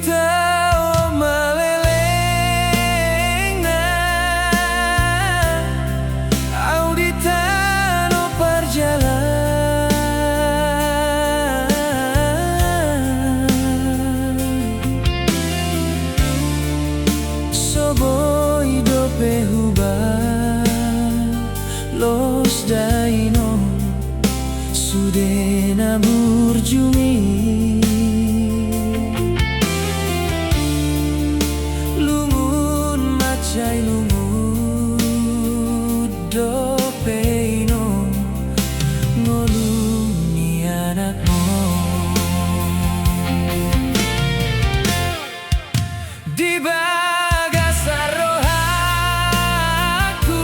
tao meleleng na auditano perjalanan soboi dope huban los daino sudena burjumi lungun macai lumut dopeino ngoluni anakmu di bagasar rohaku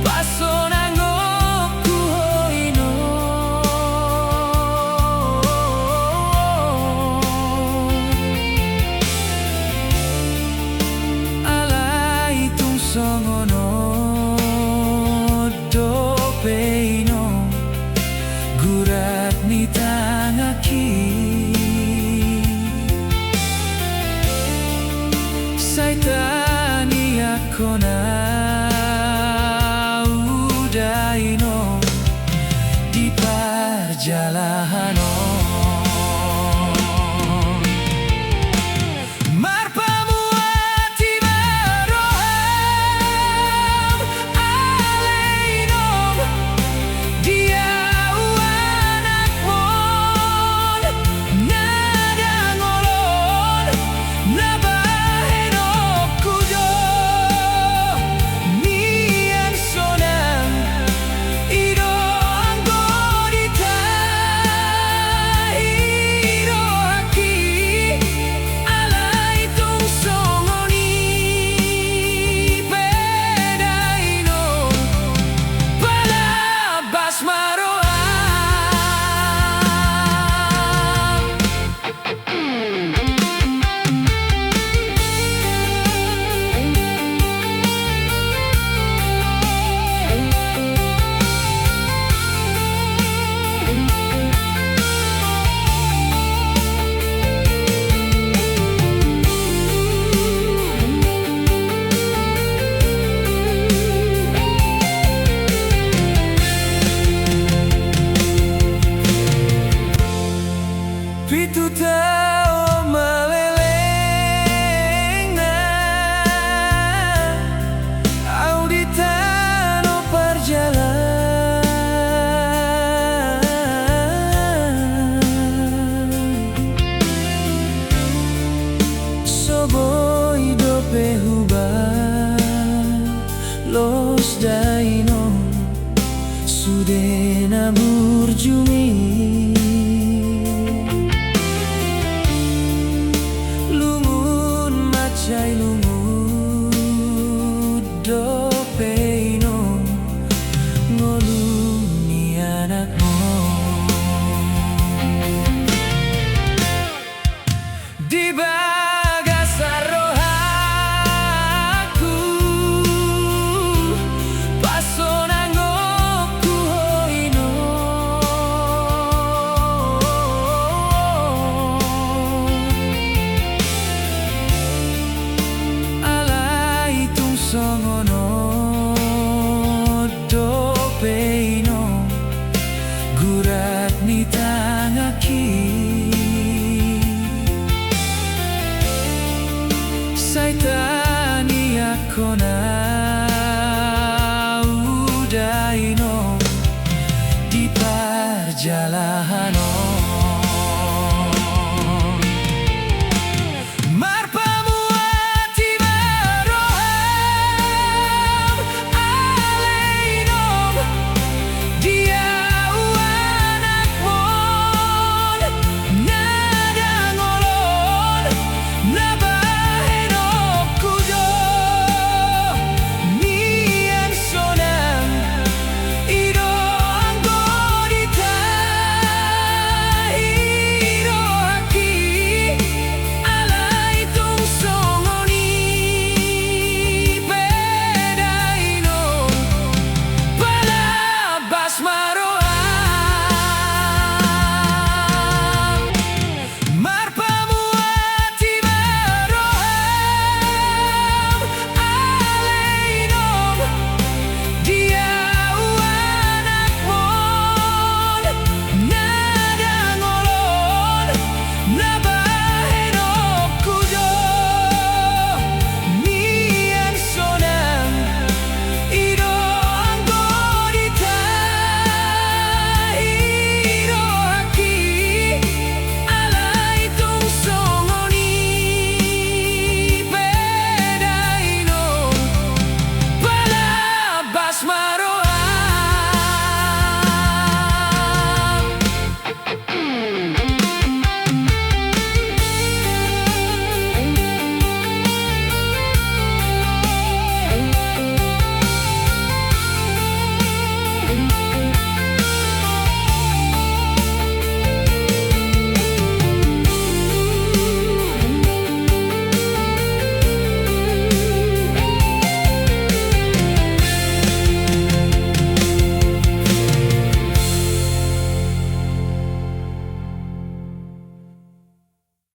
pasonangoku hoino alai tung songono dopeino gurat ni tangaki saitani akona udaino di perjalanan marpamu ati maroham aleinom dia anakmon nada ngolon nabaheno kudo nian sonang ido anggorita ido haki alai tung songoni bedaino balabas maroham Pitu tao meleleng na auditano perjalanan soboi dope huban los daino sudena burjumi lungun macai lumut dopeino ngoluni anakmu di